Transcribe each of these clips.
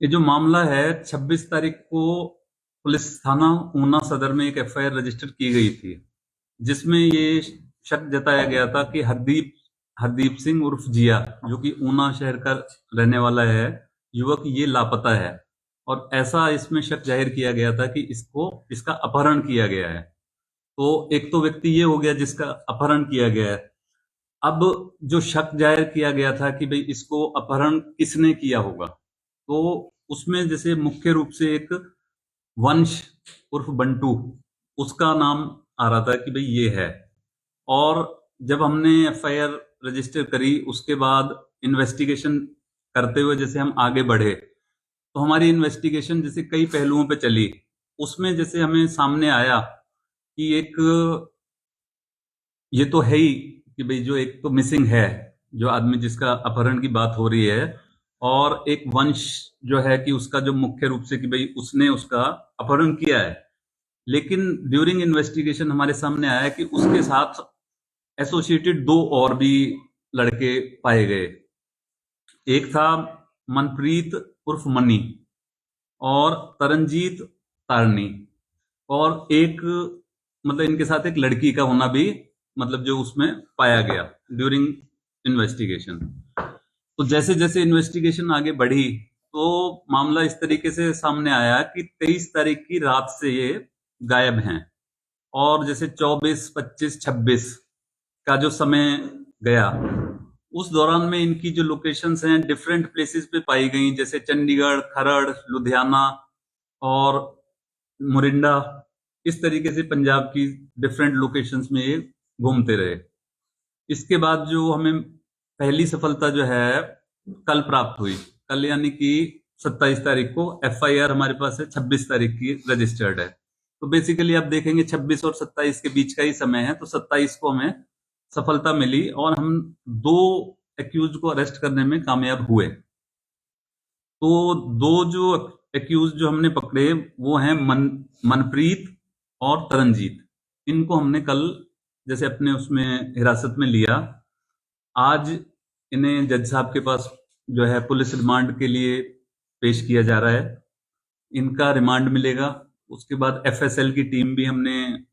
ये जो मामला है 26 तारीख को पुलिस थाना ऊना सदर में एक एफआईआर रजिस्टर की गई थी, जिसमें ये शक जताया गया था कि हरदीप हरदीप सिंह उर्फ जिया, जो कि ऊना शहर का रहने वाला है युवक, ये लापता है। और ऐसा इसमें शक जाहिर किया गया था कि इसका अपहरण किया गया है। तो एक तो व्यक्ति ये हो गया जिसका अपहरण किया गया है। अब जो शक जाहिर किया गया था कि भाई इसको अपहरण किसने किया होगा, तो उसमें जैसे मुख्य रूप से एक वंश उर्फ बंटू, उसका नाम आ रहा था कि भाई ये है। और जब हमने एफआईआर रजिस्टर करी, उसके बाद इन्वेस्टिगेशन करते हुए जैसे हम आगे बढ़े, तो हमारी इन्वेस्टिगेशन जैसे कई पहलुओं पे चली। उसमें जैसे हमें सामने आया कि एक ये तो है ही कि भाई जो एक तो मिसिंग है, जो आदमी जिसका अपहरण की बात हो रही है, और एक वंश जो है कि उसका जो मुख्य रूप से कि भाई उसने उसका अपहरण किया है। लेकिन ड्यूरिंग इन्वेस्टिगेशन हमारे सामने आया कि उसके साथ एसोसिएटेड दो और भी लड़के पाए गए। एक था मनप्रीत उर्फ मनी, और तरनजीत तारनी, और एक मतलब इनके साथ एक लड़की का होना भी मतलब जो उसमें पाया गया ड्यूरिंग इन्वेस्टिगेशन। तो जैसे जैसे इन्वेस्टिगेशन आगे बढ़ी, तो मामला इस तरीके से सामने आया कि 23 तारीख की रात से ये गायब हैं। और जैसे 24, 25, 26 का जो समय गया, उस दौरान में इनकी जो लोकेशंस हैं डिफरेंट प्लेसेस पे पाई गई, जैसे चंडीगढ़, खरड़, लुधियाना और मोरिंडा। इस तरीके से पंजाब की डिफरेंट लोकेशंस में ये घूमते रहे। इसके बाद जो हमें पहली सफलता जो है कल प्राप्त हुई, कल यानी कि 27 तारीख को एफआईआर हमारे पास है 26 तारीख की रजिस्टर्ड है। तो बेसिकली आप देखेंगे 26 और 27 के बीच का ही समय है, तो 27 को हमें सफलता मिली और हम दो एक्यूज को अरेस्ट करने में कामयाब हुए। तो दो जो एक्यूज जो हमने पकड़े वो हैं मनप्रीत और तरनजीत। इनको हमने कल जैसे अपने उसमें हिरासत में लिया। आज इन्हें जज साहब के पास जो है पुलिस रिमांड के लिए पेश किया जा रहा है। इनका रिमांड मिलेगा, उसके बाद एफएसएल की टीम भी हमने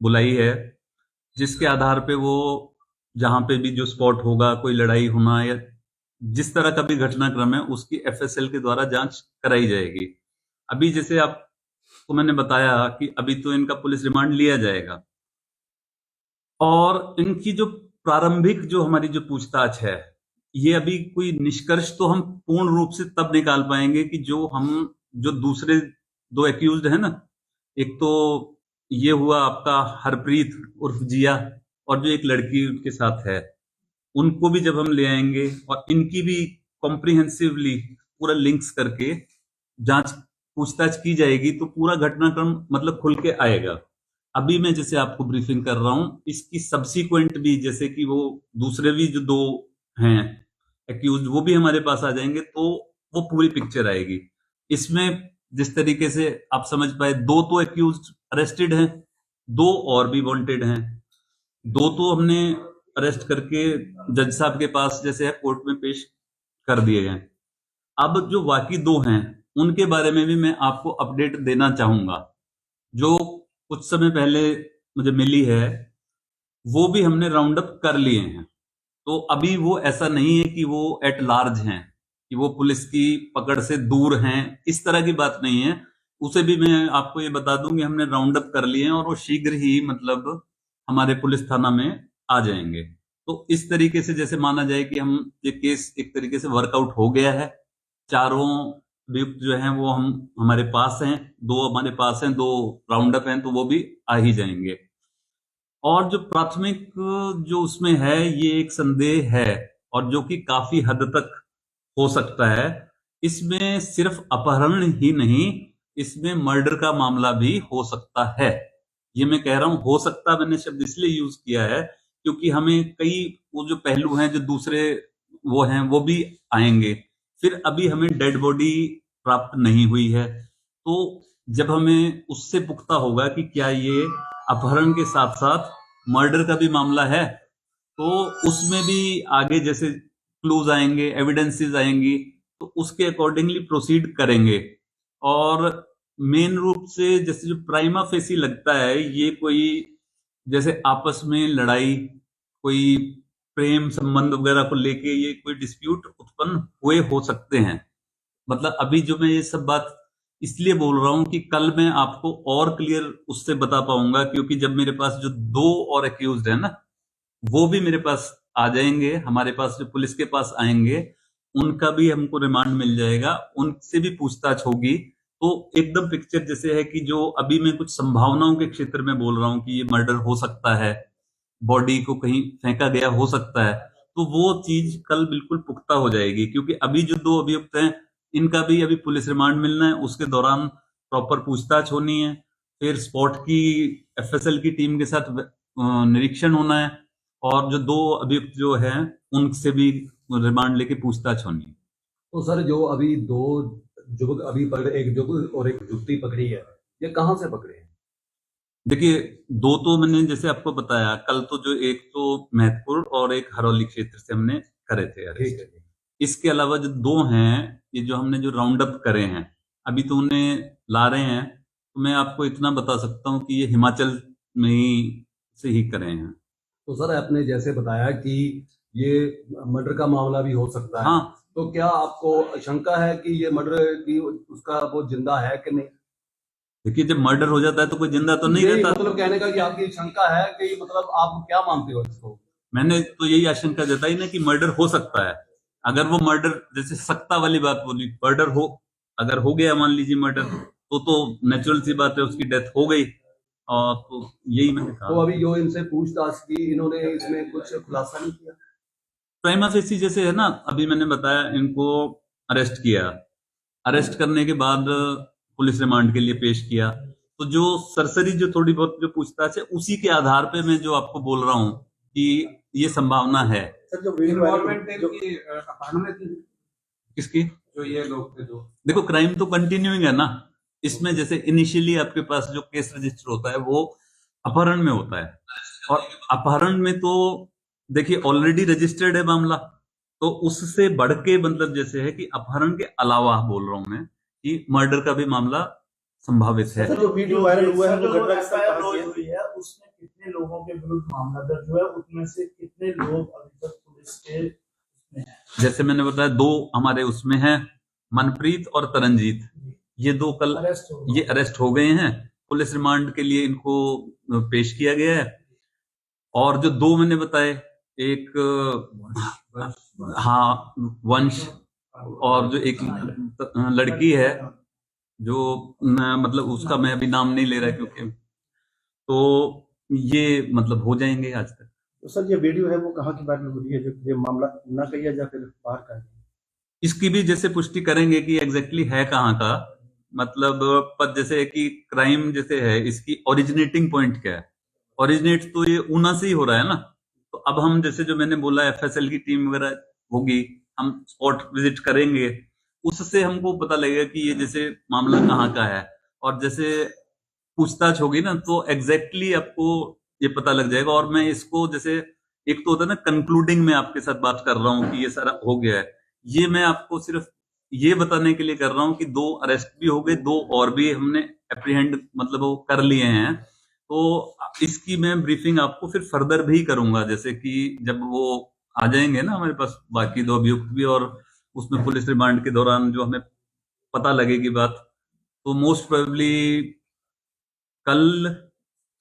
बुलाई है, जिसके आधार पे वो जहां पे भी जो स्पॉट होगा, कोई लड़ाई होना या जिस तरह का भी घटनाक्रम है, उसकी एफएसएल के द्वारा जांच कराई जाएगी। अभी जैसे आपको मैंने बताया कि अभी तो इनका पुलिस रिमांड लिया जाएगा, और इनकी जो प्रारंभिक जो हमारी जो पूछताछ है, ये अभी कोई निष्कर्ष तो हम पूर्ण रूप से तब निकाल पाएंगे कि जो दूसरे दो एक्यूज्ड है ना, एक तो ये हुआ आपका हरप्रीत उर्फ जिया, और जो एक लड़की उनके साथ है, उनको भी जब हम ले आएंगे और इनकी भी कॉम्प्रिहेंसिवली पूरा लिंक्स करके जांच पूछताछ की जाएगी, तो पूरा घटनाक्रम मतलब खुल के आएगा। अभी मैं जैसे आपको ब्रीफिंग कर रहा हूं, इसकी सब्सिक्वेंट भी जैसे कि वो दूसरे भी जो दो हैं एक्यूज, वो भी हमारे पास आ जाएंगे, तो वो पूरी पिक्चर आएगी। इसमें जिस तरीके से आप समझ पाए, दो तो एक्यूज अरेस्टेड हैं, दो और भी वांटेड हैं। दो तो हमने अरेस्ट करके जज साहब के पास जैसे है कोर्ट में पेश कर दिए गए। अब जो बाकी दो हैं, उनके बारे में भी मैं आपको अपडेट देना चाहूंगा। जो कुछ समय पहले मुझे मिली है, वो भी हमने राउंड अप कर लिए हैं। तो अभी वो ऐसा नहीं है कि वो एट लार्ज हैं, कि वो पुलिस की पकड़ से दूर हैं, इस तरह की बात नहीं है। उसे भी मैं आपको ये बता दूं कि हमने राउंड अप कर लिए हैं, और वो शीघ्र ही मतलब हमारे पुलिस थाना में आ जाएंगे। तो इस तरीके से जैसे माना जाए कि हम ये केस एक तरीके से वर्कआउट हो गया है। चारों अभियुक्त जो हैं वो हम हमारे पास हैं, दो हमारे पास हैं, दो राउंड अप हैं, तो वो भी आ ही जाएंगे। और जो प्राथमिक जो उसमें है, ये एक संदेह है, और जो कि काफी हद तक हो सकता है। इसमें सिर्फ अपहरण ही नहीं, इसमें मर्डर का मामला भी हो सकता है। ये मैं कह रहा हूं हो सकता, मैंने शब्द इसलिए यूज किया है क्योंकि हमें कई वो जो पहलू हैं जो दूसरे वो हैं वो भी आएंगे। फिर अभी हमें डेड बॉडी प्राप्त नहीं हुई है, तो जब हमें उससे पुख्ता होगा कि क्या ये अपहरण के साथ साथ मर्डर का भी मामला है, तो उसमें भी आगे जैसे क्लूज आएंगे, एविडेंसेस आएंगी, तो उसके अकॉर्डिंगली प्रोसीड करेंगे। और मेन रूप से जैसे जो प्राइमा फेसी लगता है, ये कोई जैसे आपस में लड़ाई, कोई प्रेम संबंध वगैरह को लेके ये कोई डिस्प्यूट उत्पन्न हुए हो सकते हैं। मतलब अभी जो मैं ये सब बात इसलिए बोल रहा हूं कि कल मैं आपको और क्लियर उससे बता पाऊंगा, क्योंकि जब मेरे पास जो दो और एक्यूज्ड है ना, वो भी मेरे पास आ जाएंगे, हमारे पास जो पुलिस के पास आएंगे, उनका भी हमको रिमांड मिल जाएगा, उनसे भी पूछताछ होगी। तो एकदम पिक्चर जैसे है कि जो अभी मैं कुछ संभावनाओं के क्षेत्र में बोल रहा हूं कि ये मर्डर हो सकता है, बॉडी को कहीं फेंका गया हो सकता है, तो वो चीज कल बिल्कुल पुख्ता हो जाएगी। क्योंकि अभी जो दो अभियुक्त हैं, इनका भी अभी पुलिस रिमांड मिलना है, उसके दौरान प्रॉपर पूछताछ होनी है, फिर स्पॉट की एफएसएल की टीम के साथ निरीक्षण होना है, और जो दो अभियुक्त जो हैं उनसे भी रिमांड लेके पूछताछ होनी है। तो सर जो अभी दो युवक अभी पकड़े, एक युवक और एक युवती पकड़ी है, ये कहाँ से पकड़े हैं? देखिए, दो तो मैंने जैसे आपको बताया कल, तो जो एक तो महतपुर और एक हरौली क्षेत्र से हमने करे थे ठीक अरेस्ट। है जी। इसके अलावा जो दो हैं, ये जो हमने जो राउंड अप करे हैं, अभी तो उन्हें ला रहे हैं। तो मैं आपको इतना बता सकता हूँ कि ये हिमाचल में ही से ही करे हैं। तो सर आपने जैसे बताया कि ये मर्डर का मामला भी हो सकता है, हाँ, तो क्या आपको शंका है कि ये मर्डर की उसका वो जिंदा है कि नहीं? देखिए, जब मर्डर हो जाता है तो कोई जिंदा तो नहीं यही रहता। मतलब कहने का कि आपकी शंका है कि मतलब आप क्या मानते हो इसको? मैंने तो यही आशंका जताई ना कि मर्डर हो सकता है। अगर वो मर्डर, जैसे सकता वाली बात बोली, मर्डर हो, अगर हो गया मान लीजिए मर्डर, तो नेचुरल सी बात है, उसकी डेथ हो गई। और तो यही मैंने तो कहा। अभी जो इनसे पूछताछ की, इन्होंने इसमें कुछ खुलासा नहीं किया? प्राइमा फेसी जैसे है ना, अभी मैंने बताया इनको अरेस्ट किया, अरेस्ट करने के बाद पुलिस रिमांड के लिए पेश किया। तो जो सरसरी जो थोड़ी बहुत जो पूछताछ है, उसी के आधार पे मैं जो आपको बोल रहा हूँ कि ये संभावना है। सर जो इन्वॉल्वमेंट है कि अपहरण में थी, किसकी? जो ये लोग थे जो, देखो, क्राइम तो कंटिन्यूइंग है ना। इसमें जैसे इनिशियली आपके पास जो केस रजिस्टर होता है वो अपहरण में होता है, और अपहरण में तो देखिए ऑलरेडी रजिस्टर्ड है मामला। तो उससे बढ़ के मतलब जैसे है कि अपहरण के अलावा बोल रहा हूं मैं कि मर्डर का भी मामला संभावित है। सर जो वीडियो वायरल हुआ है वो घटना स्थल एफआईआर कहाँ की लॉन्च है? हुई है, उसमें कितने लोगों के विरुद्ध मामला दर्ज हुआ है, उनमें से कितने लोग अभी तक पुलिस के उसमें हैं? जैसे मैंने बताया, दो हमारे उसमें हैं, मनप्रीत और तरनजीत। ये दो कल अरेस्ट हो ये अरेस्ट हो गए हैं, पुलिस रिमांड के लिए इनको पेश किया गया है। और जो दो मैंने बताए, एक हाँ वंश, और जो एक लड़की है जो मतलब उसका मैं अभी नाम नहीं ले रहा क्योंकि, तो ये मतलब हो जाएंगे आज तक। तो सर ये वीडियो है वो कहाँ की वायरल हो रही है, जो ये मामला ना कहिए या फिर बाहर का है? इसकी भी जैसे पुष्टि करेंगे कि एग्जैक्टली है कहाँ का, मतलब पर जैसे कि क्राइम जैसे है, इसकी ओरिजिनेटिंग पॉइंट क्या है। ओरिजिनेट तो ये ऊना से ही हो रहा है ना। तो अब हम जैसे जो मैंने बोला एफएसएल की टीम वगैरह होगी, हम स्पॉट विजिट करेंगे, उससे हमको पता लगेगा कि ये जैसे मामला कहाँ का है। और जैसे पूछताछ होगी ना, तो एग्जैक्टली आपको ये पता लग जाएगा। और मैं इसको जैसे, एक तो होता है ना कंक्लूडिंग में आपके साथ बात कर रहा हूँ कि ये सारा हो गया है, ये मैं आपको सिर्फ ये बताने के लिए कर रहा हूँ कि दो अरेस्ट भी हो गए, दो और भी हमने अप्रीहेंड मतलब वो कर लिए हैं। तो इसकी मैं ब्रीफिंग आपको फिर फर्दर भी करूंगा, जैसे कि जब वो आ जाएंगे ना हमारे पास बाकी दो अभियुक्त भी, और उसमें पुलिस रिमांड के दौरान जो हमें पता लगेगी बात, तो मोस्ट प्रोबेबली कल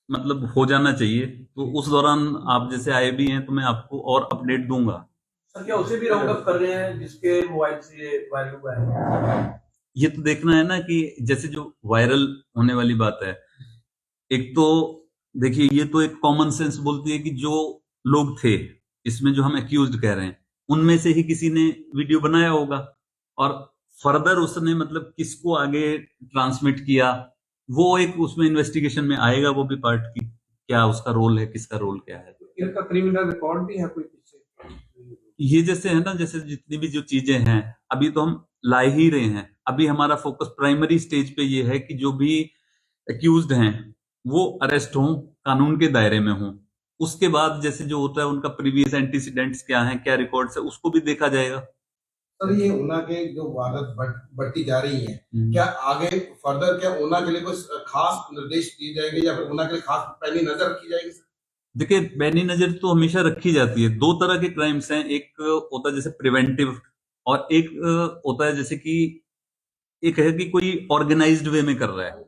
मतलब हो जाना चाहिए। तो उस दौरान आप जैसे आए भी हैं तो मैं आपको और अपडेट दूंगा। सर क्या उसे भी राउंड अप कर रहे हैं जिसके मोबाइल से ये वायरल हुआ है? ये तो देखना है ना कि जैसे जो वायरल होने वाली बात है, एक तो देखिए ये तो एक कॉमन सेंस बोलती है कि जो लोग थे इसमें जो हम एक्यूज्ड कह रहे हैं, उनमें से ही किसी ने वीडियो बनाया होगा, और फर्दर उसने मतलब किसको आगे ट्रांसमिट किया, वो एक उसमें इन्वेस्टिगेशन में आएगा, वो भी पार्ट की क्या उसका रोल है, किसका रोल क्या है। इनका क्रिमिनल रिकॉर्ड भी है कोई पीछे? ये जैसे है ना, जैसे जितनी भी जो चीजें हैं अभी तो हम ला ही रहे हैं। अभी हमारा फोकस प्राइमरी स्टेज पे ये है कि जो भी एक्यूज्ड हैं वो अरेस्ट हों, कानून के दायरे में हों। उसके बाद जैसे जो होता है उनका प्रीवियस एंटीसीडेंट्स क्या है, क्या रिकॉर्ड्स है, उसको भी देखा जाएगा। सर ये ऊना के जो वारदात बढ़ती जा रही है, क्या आगे फर्दर क्या ऊना के लिए कुछ खास निर्देश दिए जाएंगे या फिर ऊना के लिए खास पैनी नजर रखी जाएगी सर? देखिए, पैनी नजर तो हमेशा रखी जाती है। दो तरह के क्राइम्स हैं, एक होता है जैसे प्रिवेंटिव और एक होता है जैसे कि एक है कि कोई ऑर्गेनाइज्ड वे में कर रहा है।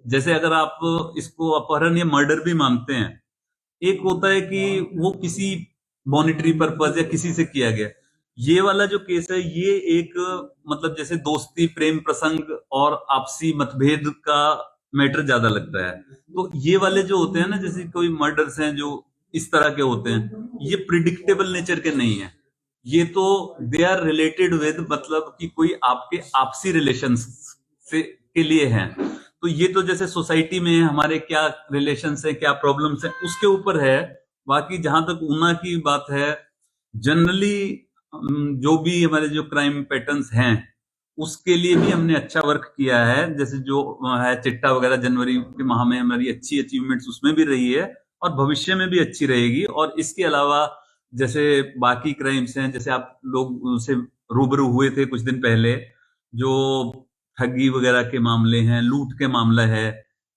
जैसे अगर आप इसको अपहरण या मर्डर भी मानते हैं, एक होता है कि वो किसी मॉनिटरी पर्पज या किसी से किया गया। ये वाला जो केस है ये एक मतलब जैसे दोस्ती, प्रेम प्रसंग और आपसी मतभेद का मैटर ज्यादा लगता है। तो ये वाले जो होते हैं ना, जैसे कोई मर्डर्स हैं जो इस तरह के होते हैं, ये प्रिडिक्टेबल नेचर के नहीं है। ये तो दे आर रिलेटेड विद, मतलब कि कोई आपके आपसी रिलेशंस से के लिए हैं। तो ये तो जैसे सोसाइटी में हमारे क्या रिलेशंस है, क्या प्रॉब्लम्स है, उसके ऊपर है। बाकी जहां तक ऊना की बात है, जनरली जो भी हमारे जो क्राइम पैटर्न्स हैं उसके लिए भी हमने अच्छा वर्क किया है। जैसे जो है चिट्टा वगैरह, जनवरी के माह में हमारी अच्छी अचीवमेंट्स उसमें भी रही है और भविष्य में भी अच्छी रहेगी। और इसके अलावा जैसे बाकी क्राइम्स हैं, जैसे आप लोग से रूबरू हुए थे कुछ दिन पहले, जो ठगी वगैरह के मामले हैं, लूट के मामला है,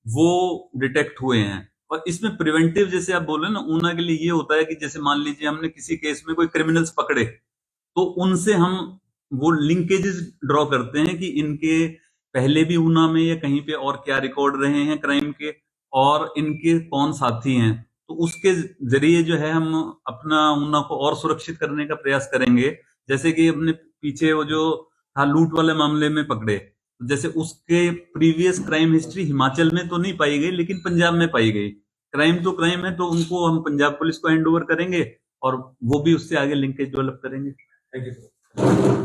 वो डिटेक्ट हुए हैं। और इसमें प्रिवेंटिव जैसे आप बोले ना, ऊना के लिए ये होता है कि जैसे मान लीजिए हमने किसी केस में कोई क्रिमिनल्स पकड़े, तो उनसे हम वो लिंकेजेस ड्रॉ करते हैं कि इनके पहले भी ऊना में या कहीं पे और क्या रिकॉर्ड रहे हैं क्राइम के, और इनके कौन साथी हैं। तो उसके जरिए जो है हम अपना ऊना को और सुरक्षित करने का प्रयास करेंगे। जैसे कि अपने पीछे वो जो था लूट वाले मामले में पकड़े, जैसे उसके प्रीवियस क्राइम हिस्ट्री हिमाचल में तो नहीं पाई गई लेकिन पंजाब में पाई गई। क्राइम तो क्राइम है, तो उनको हम पंजाब पुलिस को हैंड ओवर करेंगे और वो भी उससे आगे लिंकेज डेवलप करेंगे। Thank you.